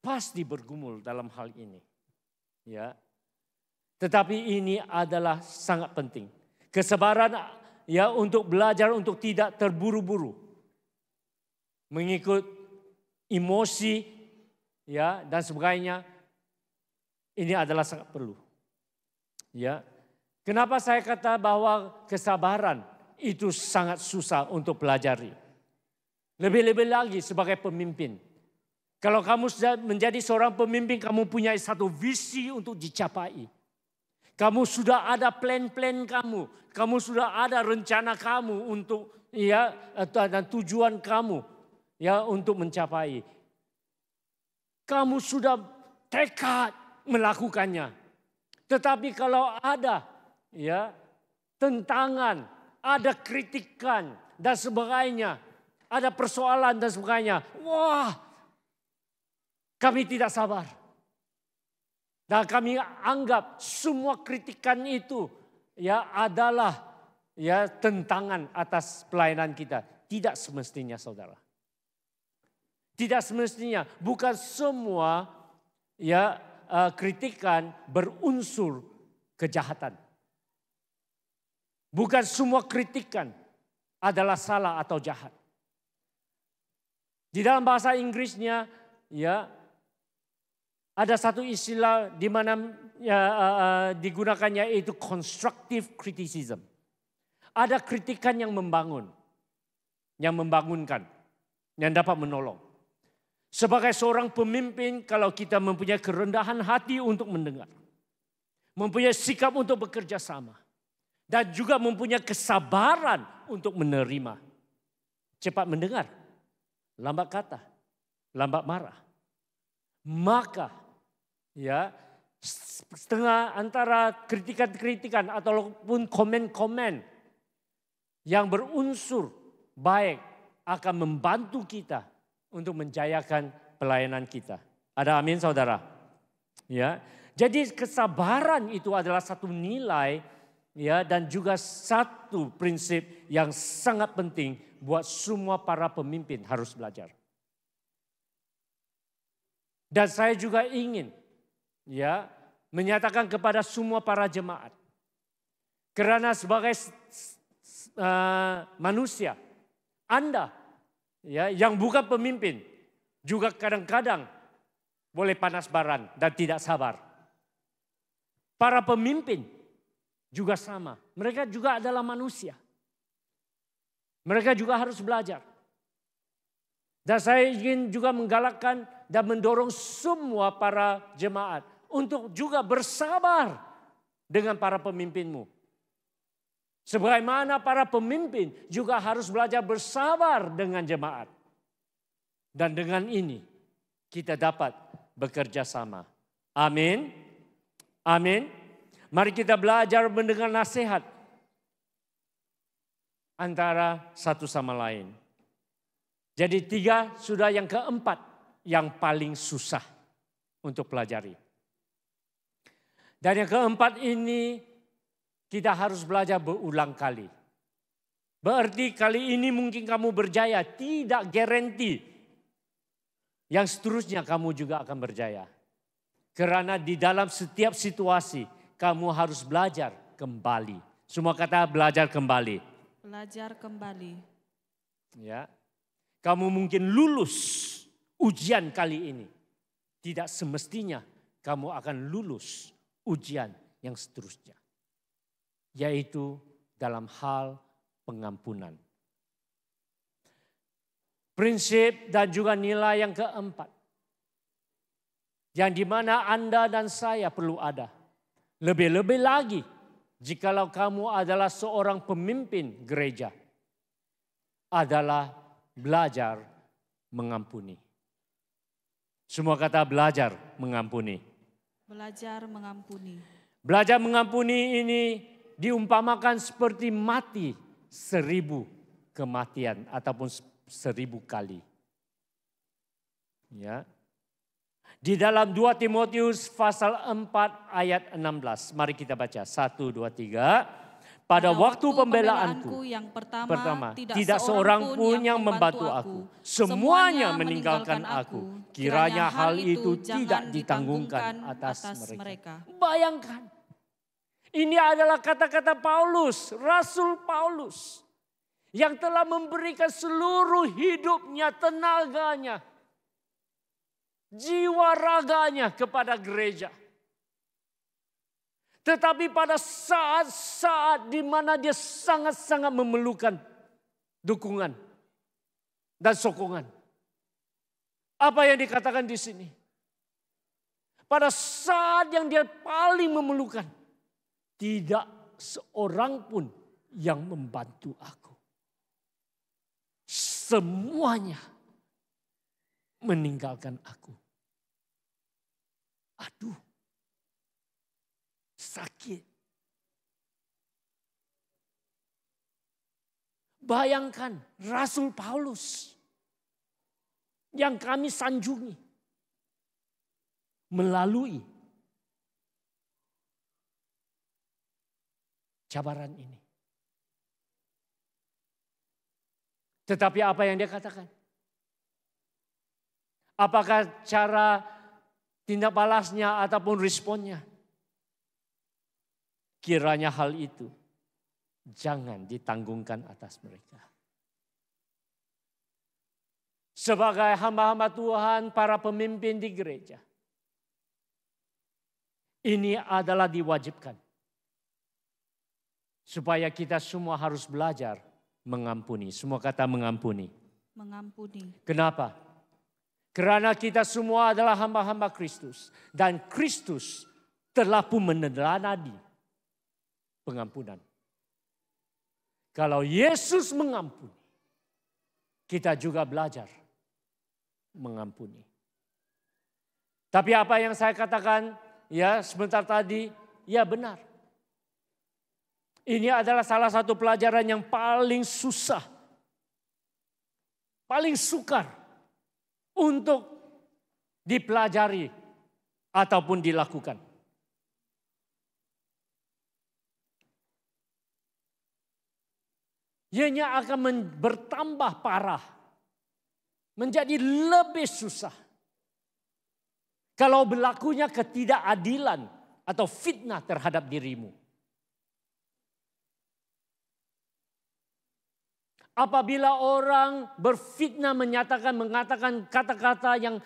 pasti bergumul dalam hal ini. Ya. Tetapi ini adalah sangat penting. Kesabaran ya untuk belajar untuk tidak terburu-buru. Mengikut emosi ya dan sebagainya. Ini adalah sangat perlu. Ya. Kenapa saya kata bahwa kesabaran itu sangat susah untuk pelajari. Lebih-lebih lagi sebagai pemimpin. Kalau kamu sudah menjadi seorang pemimpin, kamu punya satu visi untuk dicapai. Kamu sudah ada plan-plan kamu. Kamu sudah ada rencana kamu untuk ya dan tujuan kamu ya untuk mencapai. Kamu sudah tekad melakukannya. Tetapi kalau ada ya tentangan, ada kritikan dan sebagainya, ada persoalan dan sebagainya. Wah, kami tidak sabar. Dan kami anggap semua kritikan itu ya adalah ya tentangan atas pelayanan kita. Tidak semestinya saudara. Tidak semestinya, bukan semua ya kritikan berunsur kejahatan. Bukan semua kritikan adalah salah atau jahat. Di dalam bahasa Inggrisnya ya ada satu istilah di mana ya, digunakannya yaitu constructive criticism. Ada kritikan yang membangun, yang membangunkan, yang dapat menolong. Sebagai seorang pemimpin, kalau kita mempunyai kerendahan hati untuk mendengar, mempunyai sikap untuk bekerja sama, dan juga mempunyai kesabaran untuk menerima, cepat mendengar, lambat kata, lambat marah, maka ya setengah antara kritikan-kritikan ataupun komen-komen yang berunsur baik akan membantu kita untuk menjayakan pelayanan kita. Ada amin saudara? Ya. Jadi kesabaran itu adalah satu nilai ya dan juga satu prinsip yang sangat penting buat semua para pemimpin harus belajar. Dan saya juga ingin ya menyatakan kepada semua para jemaat, karena sebagai manusia Anda ya yang bukan pemimpin juga kadang-kadang boleh panas baran dan tidak sabar. Para pemimpin juga sama, mereka juga adalah manusia. Mereka juga harus belajar. Dan saya ingin juga menggalakkan dan mendorong semua para jemaat untuk juga bersabar dengan para pemimpinmu. Sebagaimana para pemimpin juga harus belajar bersabar dengan jemaat. Dan dengan ini kita dapat bekerja sama. Amin. Amin. Mari kita belajar mendengar nasihat antara satu sama lain. Jadi 3 sudah, yang keempat yang paling susah untuk pelajari. Dan yang keempat ini kita harus belajar berulang kali. Berarti kali ini mungkin kamu berjaya, tidak garanti. Yang seterusnya kamu juga akan berjaya. Karena di dalam setiap situasi kamu harus belajar kembali. Semua kata belajar kembali. Belajar kembali. Ya. Kamu mungkin lulus ujian kali ini. Tidak semestinya kamu akan lulus ujian yang seterusnya. Yaitu dalam hal pengampunan. Prinsip dan juga nilai yang keempat. Yang dimana Anda dan saya perlu ada. Lebih-lebih lagi jikalau kamu adalah seorang pemimpin gereja. Adalah belajar mengampuni. Semua kata belajar mengampuni. Belajar mengampuni. Belajar mengampuni ini diumpamakan seperti mati 1000 kematian ataupun 1000 kali. Ya. Di dalam 2 Timotius pasal 4 ayat 16. Mari kita baca 1, 2, 3. Pada waktu pembelaanku yang pertama tidak seorang pun yang membantu aku. Semuanya meninggalkan aku. Kiranya hal itu tidak ditanggungkan atas mereka. Bayangkan. Ini adalah kata-kata Paulus, Rasul Paulus. Yang telah memberikan seluruh hidupnya, tenaganya, jiwa raganya kepada gereja. Tetapi pada saat-saat di mana dia sangat-sangat memerlukan dukungan dan sokongan. Apa yang dikatakan di sini? Pada saat yang dia paling memerlukan, tidak seorang pun yang membantu aku. Semuanya meninggalkan aku. Aduh. Sakit. Bayangkan Rasul Paulus yang kami sanjungi melalui cabaran ini. Tetapi apa yang dia katakan? Apakah cara tindak balasnya ataupun responnya? Kiranya hal itu jangan ditanggungkan atas mereka. Sebagai hamba-hamba Tuhan, para pemimpin di gereja, ini adalah diwajibkan. Supaya kita semua harus belajar mengampuni. Semua kata mengampuni. Mengampuni. Kenapa? Karena kita semua adalah hamba-hamba Kristus. Dan Kristus telah pun meneladani pengampunan. Kalau Yesus mengampuni, kita juga belajar mengampuni. Tapi apa yang saya katakan ya sebentar tadi, ya benar. Ini adalah salah satu pelajaran yang paling susah, paling sukar untuk dipelajari ataupun dilakukan. Ianya akan bertambah parah. Menjadi lebih susah. Kalau berlakunya ketidakadilan atau fitnah terhadap dirimu. Apabila orang berfitnah mengatakan kata-kata yang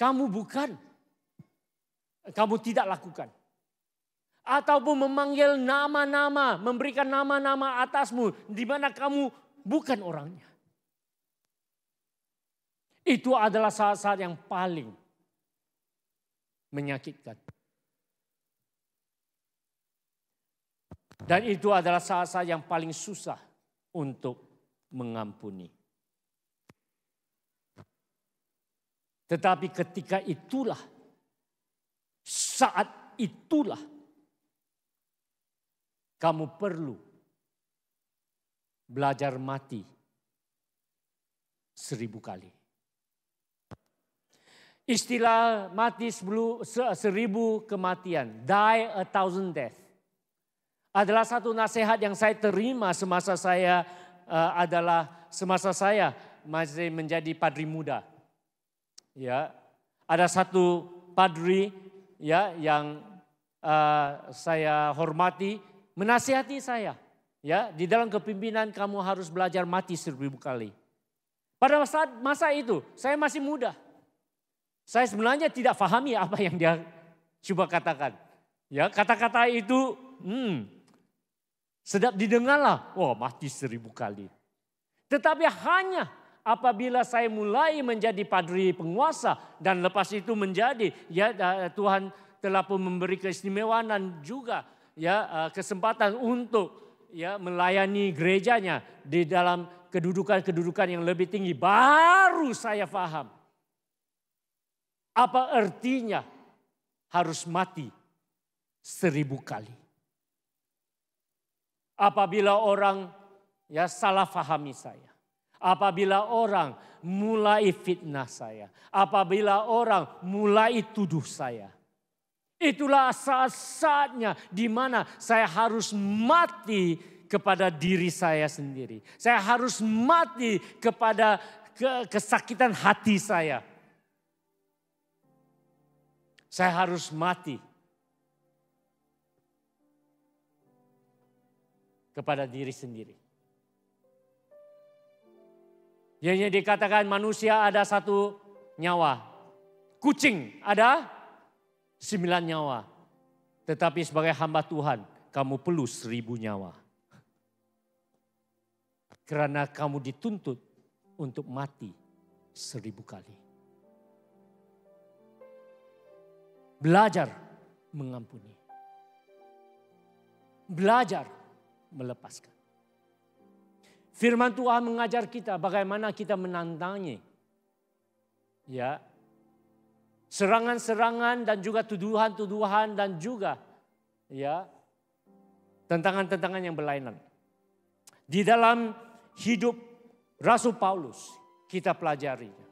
kamu bukan. Kamu tidak lakukan. Ataupun memanggil nama-nama, memberikan nama-nama atasmu di mana kamu bukan orangnya. Itu adalah saat-saat yang paling menyakitkan. Dan itu adalah saat-saat yang paling susah untuk mengampuni. Tetapi ketika itulah, saat itulah, kamu perlu belajar mati 1000 kali. Istilah mati 1000 kematian, die 1000 death, adalah satu nasihat yang saya terima semasa saya masih menjadi padri muda. Ya, ada satu padri ya yang saya hormati menasihati saya. Ya, di dalam kepimpinan kamu harus belajar mati 1000 kali. Pada masa itu saya masih muda. Saya sebenarnya tidak pahami apa yang dia coba katakan. Ya, kata-kata itu sedap didengarlah. Wah, mati 1000 kali. Tetapi hanya apabila saya mulai menjadi padri penguasa dan lepas itu menjadi, ya Tuhan telah pun memberi keistimewaan dan juga ya kesempatan untuk ya melayani gerejanya di dalam kedudukan-kedudukan yang lebih tinggi, baru saya paham apa artinya harus mati 1000 kali. Apabila orang ya salah fahami saya, apabila orang mulai fitnah saya, apabila orang mulai tuduh saya, itulah saat-saatnya di mana saya harus mati kepada diri saya sendiri. Saya harus mati kepada kesakitan hati saya. Saya harus mati kepada diri sendiri. Yang dikatakan manusia ada 1 nyawa. Kucing ada 9 nyawa. Tetapi sebagai hamba Tuhan, kamu perlu 1000 nyawa. Karena kamu dituntut untuk mati 1000 kali. Belajar mengampuni. Belajar melepaskan. Firman Tuhan mengajar kita bagaimana kita menantangi ya serangan-serangan dan juga tuduhan-tuduhan dan juga ya tentangan-tentangan yang berlainan. Di dalam hidup Rasul Paulus kita pelajarinya.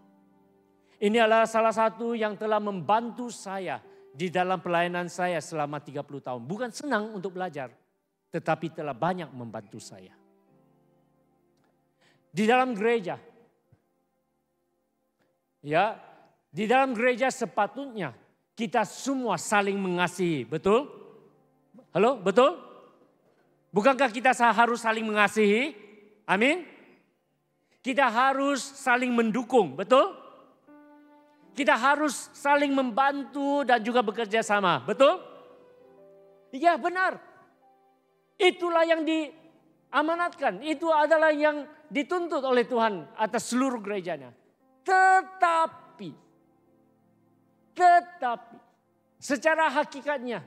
Ini adalah salah satu yang telah membantu saya di dalam pelayanan saya selama 30 tahun. Bukan senang untuk belajar, tetapi telah banyak membantu saya. Di dalam gereja, ya, di dalam gereja sepatutnya kita semua saling mengasihi, betul? Halo, betul? Bukankah kita harus saling mengasihi? Amin. Kita harus saling mendukung, betul? Kita harus saling membantu dan juga bekerja sama, betul? Iya, benar. Itulah yang diamanatkan, itu adalah yang dituntut oleh Tuhan atas seluruh gerejanya. Tetapi secara hakikatnya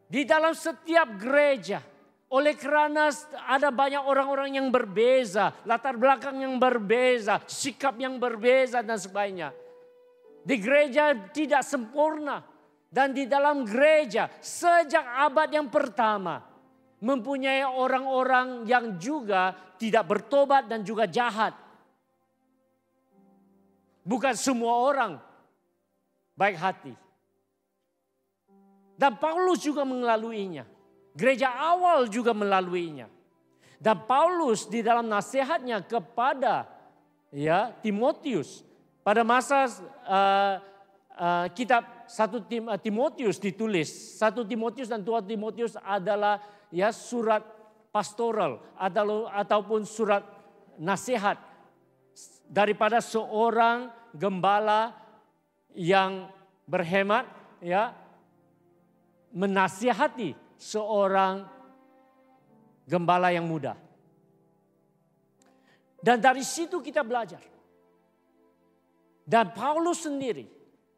di dalam setiap gereja, oleh karena ada banyak orang-orang yang berbeza, latar belakang yang berbeza, sikap yang berbeza dan sebagainya. Di gereja tidak sempurna dan di dalam gereja sejak abad yang pertama mempunyai orang-orang yang juga tidak bertobat dan juga jahat. Bukan semua orang baik hati. Dan Paulus juga melaluinya. Gereja awal juga melaluinya. Dan Paulus di dalam nasihatnya kepada ya Timotius pada masa kitab 1 Timotius ditulis. 1 Timotius dan 2 Timotius adalah ya surat pastoral ataupun surat nasihat daripada seorang gembala yang berhemat ya menasihati seorang gembala yang muda. Dan dari situ kita belajar Dan Paulus sendiri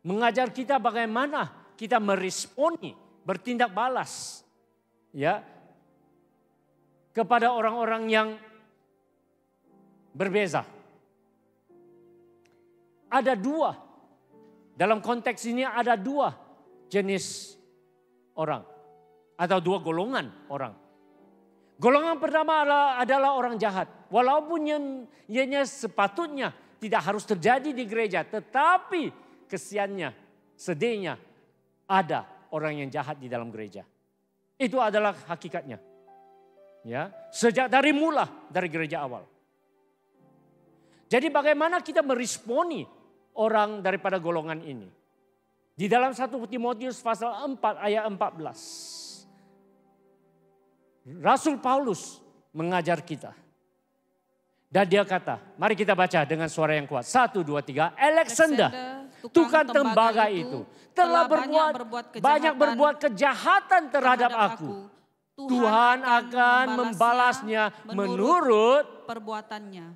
mengajar kita bagaimana kita meresponi, bertindak balas ya kepada orang-orang yang berbeza. Ada dua, dalam konteks ini ada dua jenis orang atau dua golongan orang. Golongan pertama adalah orang jahat. Walaupun ianya sepatutnya tidak harus terjadi di gereja, tetapi kesiannya, sedihnya ada orang yang jahat di dalam gereja. Itu adalah hakikatnya. Ya, sejak dari mula dari gereja awal. Jadi bagaimana kita meresponi orang daripada golongan ini? Di dalam 1 Timotius pasal 4 ayat 14. Rasul Paulus mengajar kita. Dan dia kata, mari kita baca dengan suara yang kuat. 1, 2, 3. Alexander, tukang tembaga itu telah banyak berbuat kejahatan terhadap aku. Tuhan akan membalasnya menurut perbuatannya.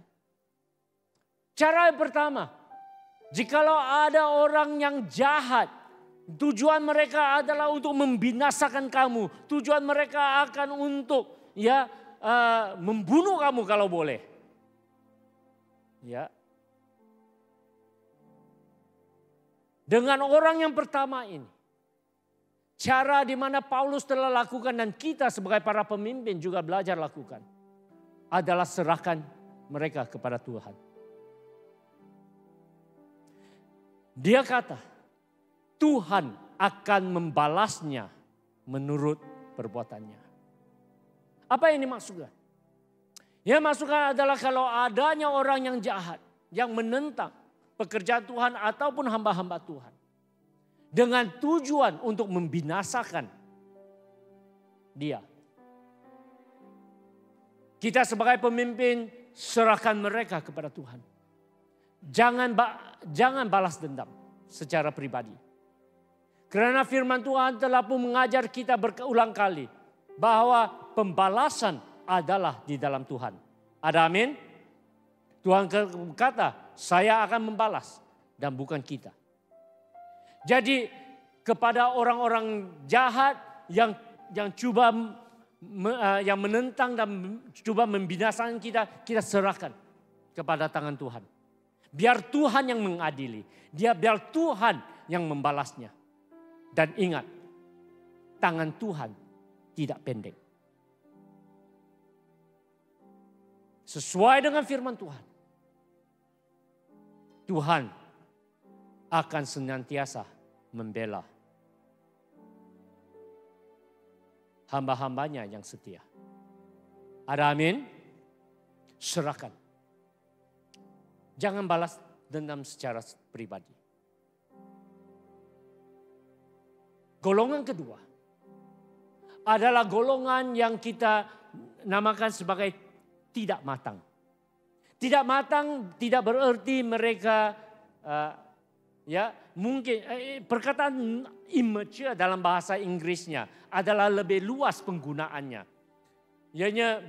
Cara yang pertama, jikalau ada orang yang jahat, tujuan mereka adalah untuk membinasakan kamu. Tujuan mereka akan untuk membunuh kamu kalau boleh. Ya. Dengan orang yang pertama ini, cara di mana Paulus telah lakukan dan kita sebagai para pemimpin juga belajar lakukan adalah serahkan mereka kepada Tuhan. Dia kata, Tuhan akan membalasnya menurut perbuatannya. Apa yang dimaksudkan? Yang maksudkan adalah kalau adanya orang yang jahat, yang menentang pekerjaan Tuhan ataupun hamba-hamba Tuhan. Dengan tujuan untuk membinasakan dia. Kita sebagai pemimpin serahkan mereka kepada Tuhan. Jangan balas dendam secara pribadi. Karena firman Tuhan telah pun mengajar kita berulang kali bahwa pembalasan adalah di dalam Tuhan. Ada amin? Tuhan kata, saya akan membalas dan bukan kita. Jadi kepada orang-orang jahat yang yang menentang dan coba membinasakan kita serahkan kepada tangan Tuhan. Biar Tuhan yang mengadili, biar Tuhan yang membalasnya. Dan ingat, tangan Tuhan tidak pendek. Sesuai dengan firman Tuhan. Tuhan akan senantiasa membela hamba-hambanya yang setia. Ada amin? Serahkan. Jangan balas dendam secara pribadi. Golongan kedua adalah golongan yang kita namakan sebagai tidak matang. Tidak matang tidak berarti mereka mungkin perkataan immature dalam bahasa Inggrisnya adalah lebih luas penggunaannya. Ianya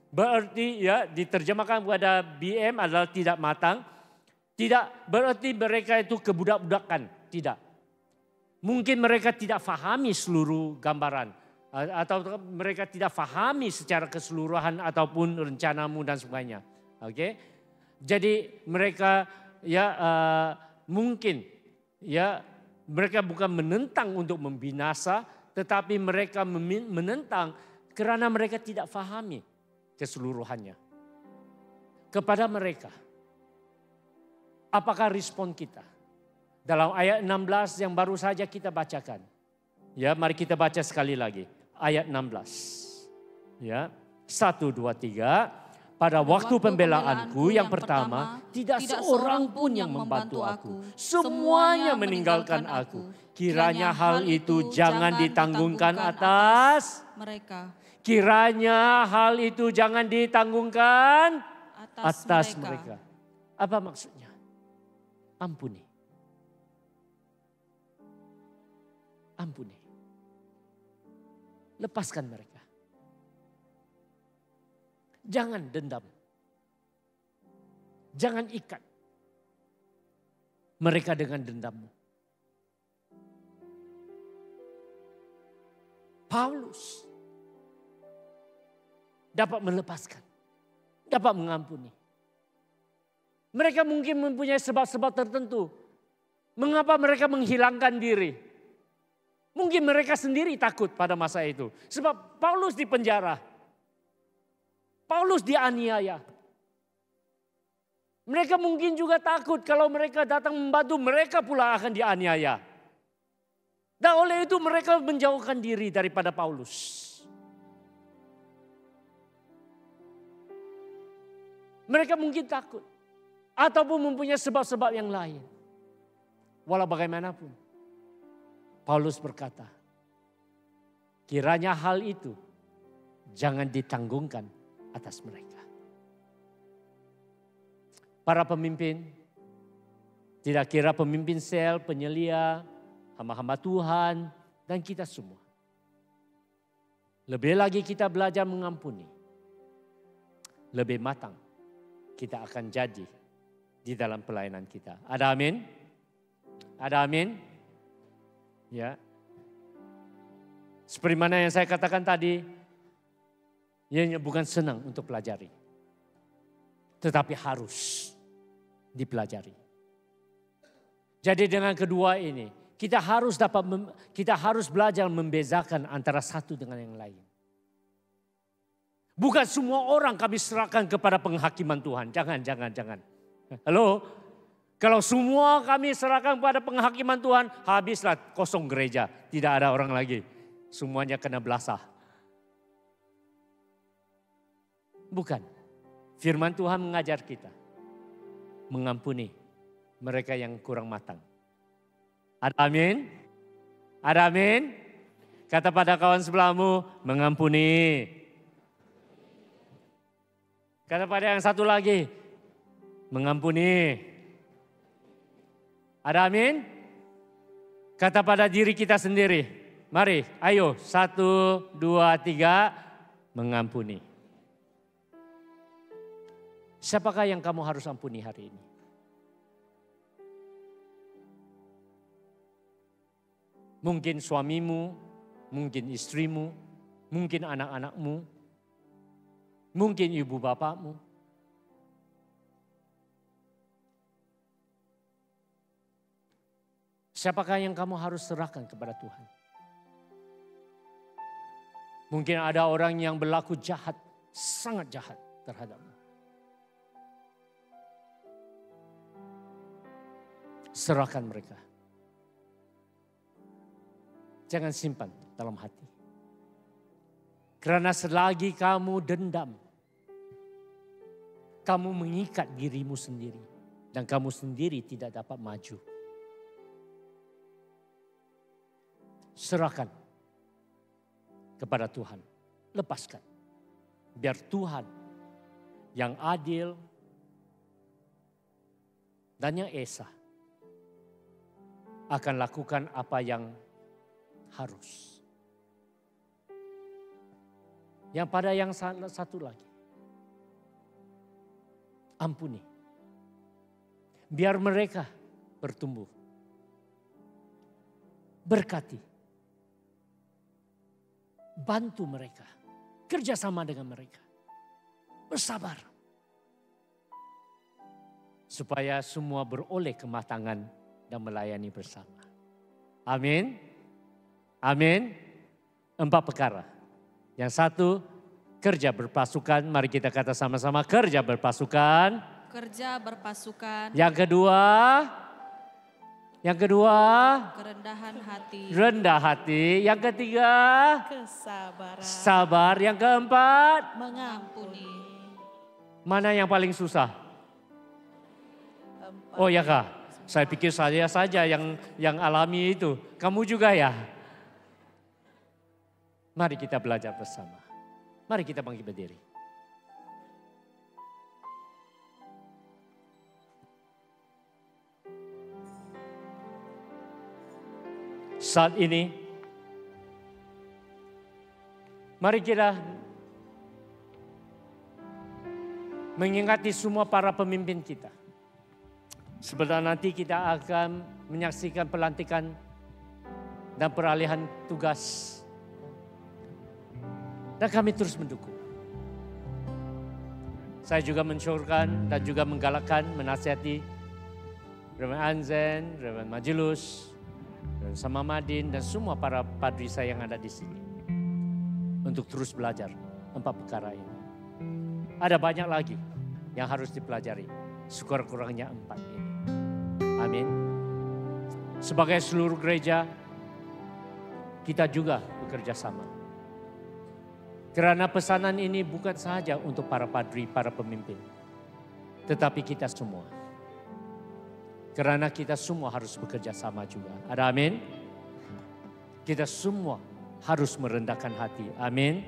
berarti diterjemahkan kepada BM adalah tidak matang. Tidak berarti mereka itu kebudak-budakan, tidak. Mungkin mereka tidak fahami seluruh gambaran. Atau mereka tidak fahami secara keseluruhan ataupun rencanamu dan sebagainya. Oke, jadi mereka mungkin mereka bukan menentang untuk membinasa, tetapi mereka menentang karena mereka tidak fahami keseluruhannya. Kepada mereka, apakah respon kita? Dalam ayat 16 yang baru saja kita bacakan. Ya, mari kita baca sekali lagi. Ayat 16. Ya, 1, 2, 3. Pada waktu pembelaanku yang pertama, tidak seorang pun yang membantu aku. Semuanya meninggalkan aku. Kiranya hal itu jangan ditanggungkan atas mereka. Kiranya hal itu jangan ditanggungkan atas mereka. Apa maksudnya? Ampuni. Ampuni. Lepaskan mereka. Jangan dendam. Jangan ikat. mereka dengan dendammu. Paulus dapat melepaskan, dapat mengampuni. Mereka mungkin mempunyai sebab-sebab tertentu. Mengapa mereka menghilangkan diri? Mungkin mereka sendiri takut pada masa itu. Sebab Paulus di penjara. Paulus dianiaya. Mereka mungkin juga takut kalau mereka datang membantu, mereka pula akan dianiaya. Dan oleh itu mereka menjauhkan diri daripada Paulus. Mereka mungkin takut. Ataupun mempunyai sebab-sebab yang lain. Walau bagaimanapun. Paulus berkata, kiranya hal itu jangan ditanggungkan atas mereka. Para pemimpin, tidak kira pemimpin sel, penyelia, hamba-hamba Tuhan, dan kita semua. Lebih lagi kita belajar mengampuni. Lebih matang kita akan jadi di dalam pelayanan kita. Ada amin? Ada amin? Ya. Seperti mana yang saya katakan tadi, ia bukan senang untuk pelajari. Tetapi harus dipelajari. Jadi dengan kedua ini, kita harus belajar membezakan antara satu dengan yang lain. Bukan semua orang kami serahkan kepada penghakiman Tuhan. Jangan. Halo? Kalau semua kami serahkan kepada penghakiman Tuhan, habislah kosong gereja. Tidak ada orang lagi. Semuanya kena belasah. Bukan. Firman Tuhan mengajar kita. Mengampuni mereka yang kurang matang. Ada amin? Ada amin? Kata pada kawan sebelahmu, mengampuni. Kata pada yang satu lagi, mengampuni. Ada amin? Kata pada diri kita sendiri. Mari, ayo 1, 2, 3, mengampuni. Siapakah yang kamu harus ampuni hari ini? Mungkin suamimu, mungkin istrimu, mungkin anak-anakmu, mungkin ibu bapakmu. Siapakah yang kamu harus serahkan kepada Tuhan? Mungkin ada orang yang berlaku jahat, sangat jahat terhadapmu. Serahkan mereka. Jangan simpan dalam hati. Karena selagi kamu dendam, kamu mengikat dirimu sendiri. Dan kamu sendiri tidak dapat maju. Serahkan kepada Tuhan. Lepaskan. Biar Tuhan yang adil dan yang esa akan lakukan apa yang harus. Yang pada yang satu lagi. Ampuni. Biar mereka bertumbuh. Berkati. Bantu mereka. Kerjasama dengan mereka. Bersabar. Supaya semua beroleh kematangan dan melayani bersama. Amin. Amin. 4 perkara. Yang satu, kerja berpasukan. Mari kita kata sama-sama, kerja berpasukan. Kerja berpasukan. Yang kedua, Kerendahan hati. rendah hati. Yang ketiga, Kesabaran. sabar. Yang keempat, Mengampuni. mana yang paling susah? Oh ya kak, saya pikir saya saja yang alami itu. Kamu juga ya? Mari kita belajar bersama. Mari kita bangkit berdiri. Saat ini, mari kita mengingati semua para pemimpin kita. Sebentar nanti kita akan menyaksikan pelantikan dan peralihan tugas. Dan kami terus mendukung. Saya juga mensyawarkan dan juga menggalakkan, menasihati Reverend Anzen, Reverend Majulus, Reverend Samamadin, dan semua para padri saya yang ada di sini. Untuk terus belajar 4 perkara ini. Ada banyak lagi yang harus dipelajari. Sekurang-kurangnya 4 ini. Amin. Sebagai seluruh gereja, kita juga bekerja sama. Karena pesanan ini bukan sahaja untuk para padri, para pemimpin. Tetapi kita semua. Karena kita semua harus bekerja sama juga. Ada amin? Kita semua harus merendahkan hati. Amin.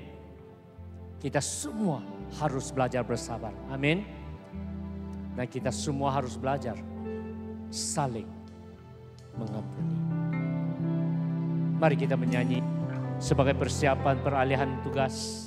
Kita semua harus belajar bersabar. Amin. Dan kita semua harus belajar saling mengampuni. Mari kita menyanyi sebagai persiapan peralihan tugas.